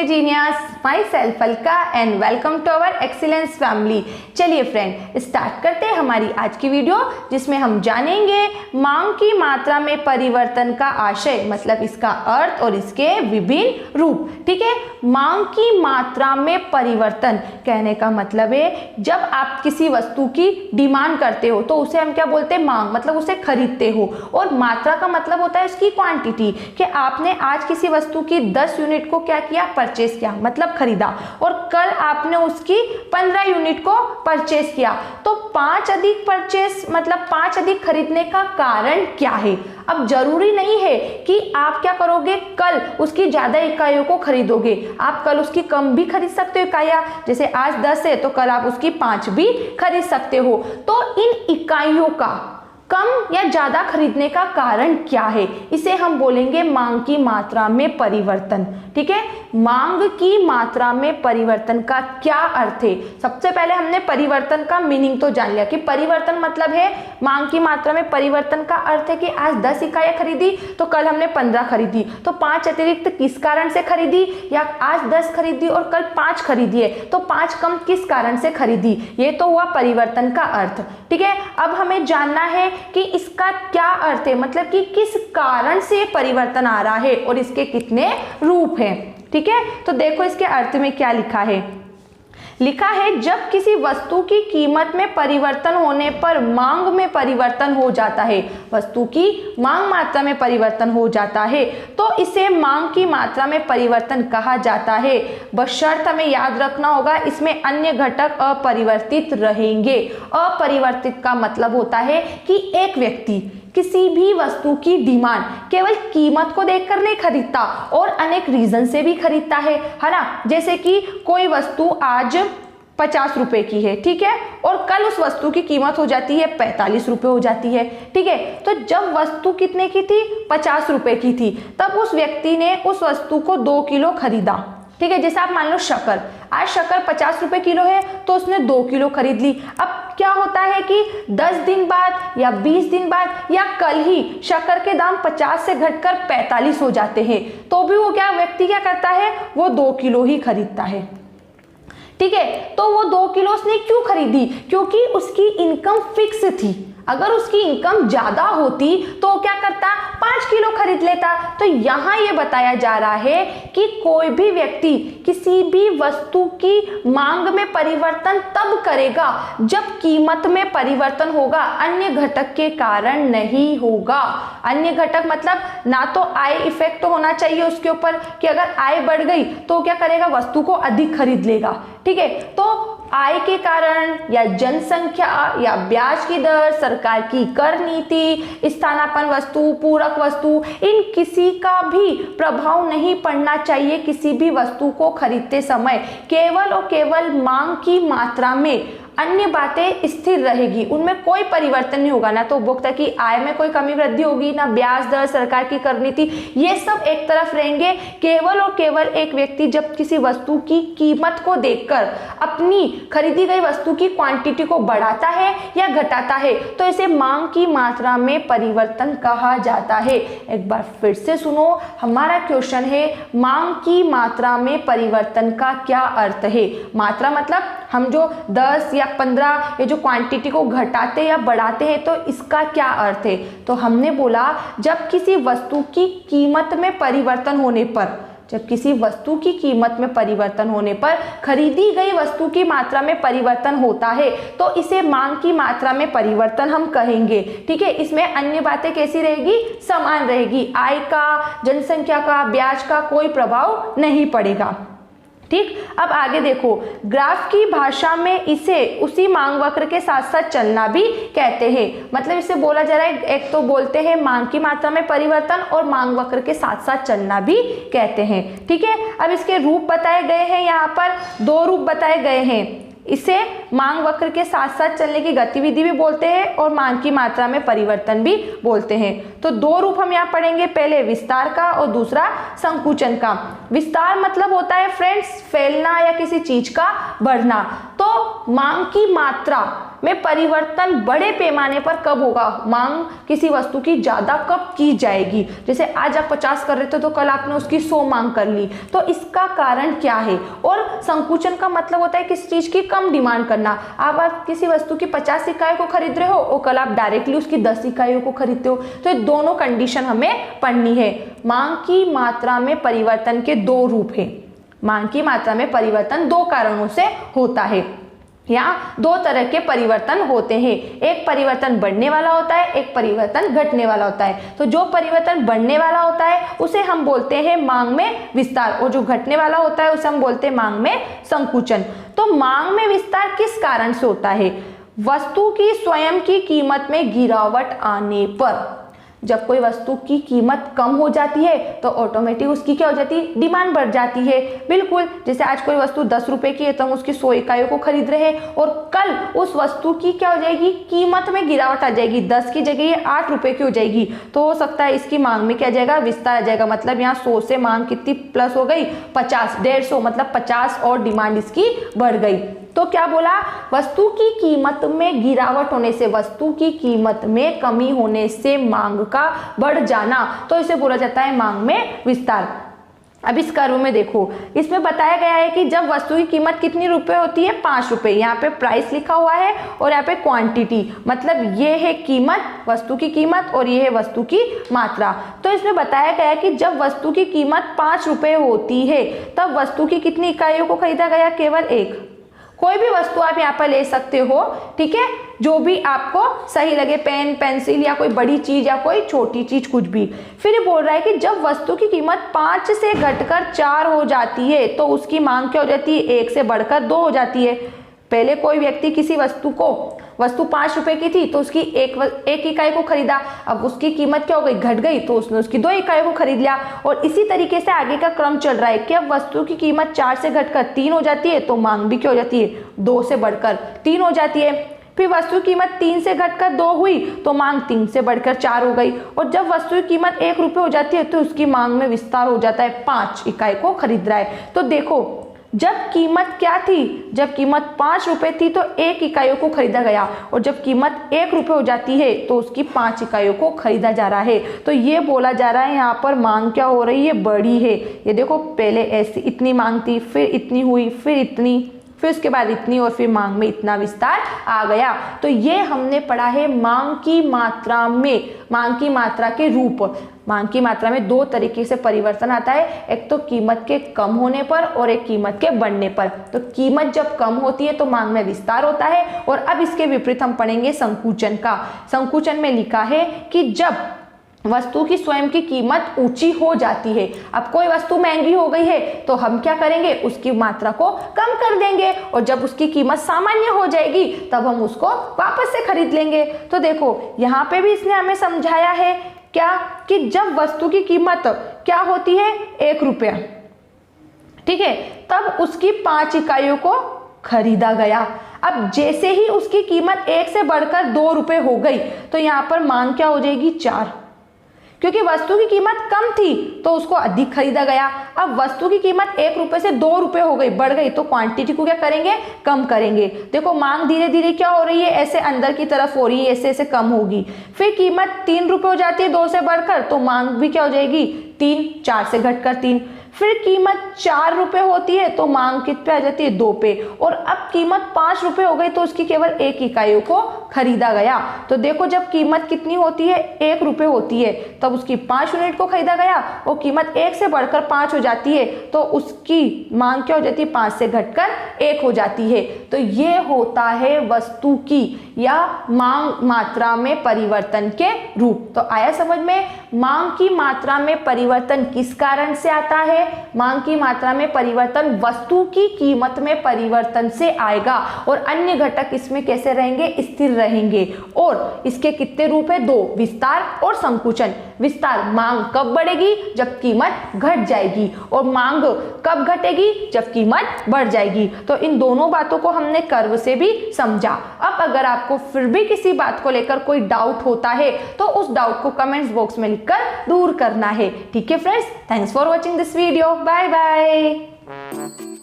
नमस्ते genius, myself Alka and welcome to our excellence family. चलिए friend, start करते हैं हमारी आज की वीडियो, जिसमें हम जानेंगे मांग की मात्रा में परिवर्तन का आशय, मतलब इसका अर्थ और इसके विभिन्न रूप। ठीक है, मांग की मात्रा में परिवर्तन कहने का मतलब है जब आप किसी वस्तु की डिमांड करते हो तो उसे हम क्या बोलते हैं, मांग, मतलब उसे खरीदते हो। और मात्रा का मतलब होता है उसकी क्वांटिटी, कि आपने आज किसी वस्तु की 10 यूनिट को क्या किया, परचेस किया, मतलब खरीदा, और कल आपने उसकी 15 यूनिट को परचेस किया। तो 5 अधिक परचेस मतलब 5 अधिक खरीदने का कारण क्या है। अब जरूरी नहीं है कि आप क्या करोगे, कल उसकी ज्यादा इकाइयों को खरीदोगे, आप कल उसकी कम भी खरीद सकते हो इकाइयां, जैसे आज 10 है तो कल आप उसकी 5 भी खरीद सकते हो। तो इन इकाइयों का कम या ज्यादा खरीदने का कारण क्या है, इसे हम बोलेंगे मांग की मात्रा में परिवर्तन। ठीक है, मांग की मात्रा में परिवर्तन का क्या अर्थ है। सबसे पहले हमने परिवर्तन का मीनिंग तो जान लिया कि परिवर्तन मतलब है मांग की मात्रा में परिवर्तन का अर्थ है कि आज 10 इकाइयां खरीदी तो कल हमने 15 खरीदी, तो 5 अतिरिक्त किस कारण से खरीदी, या आज 10 खरीदी और कल 5 खरीदी है तो 5 कम किस कारण से खरीदी। ये तो हुआ परिवर्तन का अर्थ। ठीक है, अब हमें जानना है कि इसका क्या अर्थ है, मतलब कि किस कारण से परिवर्तन आ रहा है और इसके कितने रूप हैं। ठीक है, तो देखो इसके अर्थ में क्या लिखा है। लिखा है जब किसी वस्तु की कीमत में परिवर्तन होने पर मांग में परिवर्तन हो जाता है, वस्तु की मांग मात्रा में परिवर्तन हो जाता है तो इसे मांग की मात्रा में परिवर्तन कहा जाता है। बशर्त हमें याद रखना होगा इसमें अन्य घटक अपरिवर्तित रहेंगे। अपरिवर्तित का मतलब होता है कि एक व्यक्ति किसी भी वस्तु की डिमांड केवल कीमत को देखकर नहीं खरीदता और अनेक रीजन से भी खरीदता है ना। जैसे कि कोई वस्तु आज 50 रुपए की है, ठीक है, और कल उस वस्तु की कीमत हो जाती है 45 रुपए हो जाती है। ठीक है, तो जब वस्तु कितने की थी, 50 रुपए की थी, तब उस व्यक्ति ने उस वस्तु को 2 किलो खरीदा। ठीक है, जैसे आप मान लो शक्कर, आज शक्कर 50 रुपए किलो है तो उसने 2 किलो खरीद ली। अब क्या होता है कि 10 दिन बाद या 20 दिन बाद या कल ही शक्कर के दाम 50 से घटकर 45 हो जाते हैं, तो भी वो क्या व्यक्ति क्या करता है, वो 2 किलो ही खरीदता है। ठीक है, तो वो 2 किलो उसने क्यों खरीदी, क्योंकि उसकी इनकम फिक्स थी। अगर उसकी इनकम ज्यादा होती तो क्या करता, 5 किलो खरीद लेता। तो यहाँ ये बताया जा रहा है कि कोई भी व्यक्ति किसी भी वस्तु की मांग में परिवर्तन तब करेगा जब कीमत में परिवर्तन होगा, अन्य घटक के कारण नहीं होगा। अन्य घटक मतलब ना तो आय इफेक्ट होना चाहिए उसके ऊपर कि अगर आय बढ़ गई तो क्या करेगा, वस्तु को अधिक खरीद लेगा। ठीक है, तो आय के कारण या जनसंख्या या ब्याज की दर, सरकार की कर नीति, स्थानापन्न वस्तु, पूरक वस्तु, इन किसी का भी प्रभाव नहीं पड़ना चाहिए किसी भी वस्तु को खरीदते समय। केवल और केवल मांग की मात्रा में अन्य बातें स्थिर रहेगी, उनमें कोई परिवर्तन नहीं होगा। ना तो उपभोक्ता की आय में कोई कमी वृद्धि होगी, ना ब्याज दर, सरकार की कर नीति, ये सब एक तरफ रहेंगे। केवल और केवल एक व्यक्ति जब किसी वस्तु की कीमत को देखकर अपनी खरीदी गई वस्तु की क्वांटिटी को बढ़ाता है या घटाता है तो इसे मांग की मात्रा में परिवर्तन कहा जाता है। एक बार फिर से सुनो, हमारा क्वेश्चन है मांग की मात्रा में परिवर्तन का क्या अर्थ है। मात्रा मतलब हम जो 10 या 15 ये जो क्वांटिटी को घटाते या बढ़ाते हैं तो इसका क्या अर्थ है। तो हमने बोला जब किसी वस्तु की कीमत में परिवर्तन होने पर, जब किसी वस्तु की कीमत में परिवर्तन होने पर खरीदी गई वस्तु की मात्रा में परिवर्तन होता है तो इसे मांग की मात्रा में परिवर्तन हम कहेंगे। ठीक है, इसमें अन्य बातें कैसी रहेगी, समान रहेगी। आय का, जनसंख्या का, ब्याज का कोई प्रभाव नहीं पड़ेगा। ठीक, अब आगे देखो, ग्राफ की भाषा में इसे उसी मांग वक्र के साथ साथ चलना भी कहते हैं। मतलब इसे बोला जा रहा है, एक तो बोलते हैं मांग की मात्रा में परिवर्तन और मांग वक्र के साथ साथ चलना भी कहते हैं। ठीक है, अब इसके रूप बताए गए हैं, यहाँ पर 2 रूप बताए गए हैं। इसे मांग वक्र के साथ साथ चलने की गतिविधि भी बोलते हैं और मांग की मात्रा में परिवर्तन भी बोलते हैं। तो 2 रूप हम यहाँ पढ़ेंगे, पहले विस्तार का और दूसरा संकुचन का। विस्तार मतलब होता है फ्रेंड्स फैलना या किसी चीज का बढ़ना। तो मांग की मात्रा में परिवर्तन बड़े पैमाने पर कब होगा, मांग किसी वस्तु की ज्यादा कब की जाएगी। जैसे आज आप 50 कर रहे थे तो कल आपने उसकी 100 मांग कर ली, तो इसका कारण क्या है। और संकुचन का मतलब होता है किसी चीज की कम डिमांड करना। आप किसी वस्तु की 50 इकाई को खरीद रहे हो और कल आप डायरेक्टली उसकी 10 इकाइयों को खरीदते हो, तो ये दोनों कंडीशन हमें पढ़नी है। मांग की मात्रा में परिवर्तन के दो रूप हैं। मांग की मात्रा में परिवर्तन दो कारणों से होता है। यहाँ दो तरह के परिवर्तन होते हैं, एक परिवर्तन बढ़ने वाला होता है, एक परिवर्तन घटने वाला होता है। तो जो परिवर्तन बढ़ने वाला होता है उसे हम बोलते हैं मांग में विस्तार, और जो घटने वाला होता है उसे हम बोलते हैं मांग में संकुचन। तो मांग में विस्तार किस कारण से होता है, वस्तु की स्वयं की कीमत में गिरावट आने पर। जब कोई वस्तु की कीमत कम हो जाती है तो ऑटोमेटिक उसकी क्या हो जाती है, डिमांड बढ़ जाती है। बिल्कुल, जैसे आज कोई वस्तु 10 रुपए की है तो हम उसकी 100 इकाइयों को खरीद रहे हैं और कल उस वस्तु की क्या हो जाएगी, कीमत में गिरावट आ जाएगी, 10 की जगह ये 8 रुपए की हो जाएगी। तो हो सकता है इसकी मांग में क्या आ जाएगा, विस्तार आ जाएगा। मतलब यहाँ 100 से मांग कितनी प्लस हो गई, 50, 150, मतलब 50 और डिमांड इसकी बढ़ गई। तो क्या बोला, वस्तु की कीमत में गिरावट होने से, वस्तु की कीमत में कमी होने से मांग का बढ़ जाना, तो इसे बोला जाता है मांग में विस्तार। अब इस कर्व में देखो, इसमें बताया गया है कि जब वस्तु की कीमत कितनी रुपए होती है, 5 रुपए। यहाँ पे प्राइस लिखा हुआ है और यहाँ पे क्वांटिटी, मतलब ये है कीमत, वस्तु की कीमत, और ये है वस्तु की मात्रा। तो इसमें बताया गया है कि जब वस्तु की कीमत 5 रुपए होती है तब वस्तु की कितनी इकाइयों को खरीदा गया, केवल एक। कोई भी वस्तु आप यहाँ पर ले सकते हो, ठीक है, जो भी आपको सही लगे, पेन, पेंसिल, या कोई बड़ी चीज या कोई छोटी चीज, कुछ भी। फिर ये बोल रहा है कि जब वस्तु की कीमत 5 से घटकर 4 हो जाती है तो उसकी मांग क्या हो जाती है, 1 से बढ़कर 2 हो जाती है। पहले कोई व्यक्ति किसी वस्तु 5 रुपए की थी तो उसकी एक इकाई को खरीदा, अब उसकी कीमत क्या हो गई, घट गई, तो उसने उसकी 2 इकाई को खरीद लिया। और इसी तरीके से आगे का क्रम चल रहा है कि अब वस्तु की कीमत 4 से घटकर 3 हो जाती है तो मांग भी क्या हो जाती है, 2 से बढ़कर 3 हो जाती है। फिर वस्तु की कीमत 3 से घटकर 2 हुई तो मांग 3 से बढ़कर 4 हो गई। और जब वस्तु की कीमत 1 रुपए हो जाती है तो उसकी मांग में विस्तार हो जाता है, 5 इकाई को खरीद रहा है। तो देखो, जब कीमत क्या थी, जब कीमत 5 रुपए थी तो 1 इकाइयों को खरीदा गया, और जब कीमत 1 रुपए हो जाती है तो उसकी 5 इकाइयों को खरीदा जा रहा है। तो ये बोला जा रहा है यहाँ पर मांग क्या हो रही है, बढ़ी है। ये देखो, पहले ऐसी इतनी मांग थी, फिर इतनी हुई, फिर इतनी, फिर उसके बाद इतनी, और फिर मांग में इतना विस्तार आ गया। तो ये हमने पढ़ा है मांग की मात्रा में, मांग की मात्रा के रूप। मांग की मात्रा में 2 तरीके से परिवर्तन आता है, एक तो कीमत के कम होने पर और एक कीमत के बढ़ने पर। तो कीमत जब कम होती है तो मांग में विस्तार होता है। और अब इसके विपरीत हम पढ़ेंगे संकुचन का। संकुचन में लिखा है कि जब वस्तु की स्वयं की कीमत ऊंची हो जाती है, अब कोई वस्तु महंगी हो गई है तो हम क्या करेंगे, उसकी मात्रा को कम कर देंगे, और जब उसकी कीमत सामान्य हो जाएगी तब हम उसको वापस से खरीद लेंगे। तो देखो, यहाँ पे भी इसने हमें समझाया है क्या, कि जब वस्तु की कीमत क्या होती है, 1 रुपया, ठीक है, तब उसकी 5 इकाइयों को खरीदा गया। अब जैसे ही उसकी कीमत 1 से बढ़कर 2 रुपए हो गई तो यहाँ पर मांग क्या हो जाएगी, 4, क्योंकि वस्तु की कीमत कम थी तो उसको अधिक खरीदा गया। अब वस्तु की कीमत 1 रुपए से 2 रुपए हो गई, बढ़ गई, तो क्वांटिटी को क्या करेंगे, कम करेंगे। देखो, मांग धीरे धीरे क्या हो रही है, ऐसे अंदर की तरफ हो रही है, ऐसे ऐसे कम होगी। फिर कीमत 3 रुपए हो जाती है 2 से बढ़कर, तो मांग भी क्या हो जाएगी, 3, 4 से घटकर 3। फिर कीमत 4 रुपए होती है तो मांग कित पे आ जाती है, 2 पे। और अब कीमत 5 रुपए हो गई तो उसकी केवल 1 इकाइयों को खरीदा गया। तो देखो, जब कीमत कितनी होती है, 1 रुपए होती है, तब उसकी 5 यूनिट को खरीदा गया, और कीमत 1 से बढ़कर 5 हो जाती है तो उसकी मांग क्या हो जाती है, 5 से घटकर 1 हो जाती है। तो ये होता है वस्तु की या मांग मात्रा में परिवर्तन के रूप। तो आया समझ में, मांग की मात्रा में परिवर्तन किस कारण से आता है, मांग की मात्रा में परिवर्तन वस्तु की कीमत में परिवर्तन से आएगा, और अन्य घटक इसमें कैसे रहेंगे, स्थिर रहेंगे। और इसके कितने रूप है, 2, विस्तार और संकुचन। विस्तार, मांग कब बढ़ेगी, जब कीमत घट जाएगी, और मांग कब घटेगी, जब कीमत बढ़ जाएगी। तो इन दोनों बातों को हमने कर्व से भी समझा। अब अगर आपको फिर भी किसी बात को लेकर कोई डाउट होता है तो उस डाउट को कमेंट्स बॉक्स में लिखकर दूर करना है। ठीक है friends, thanks for watching this video, bye bye.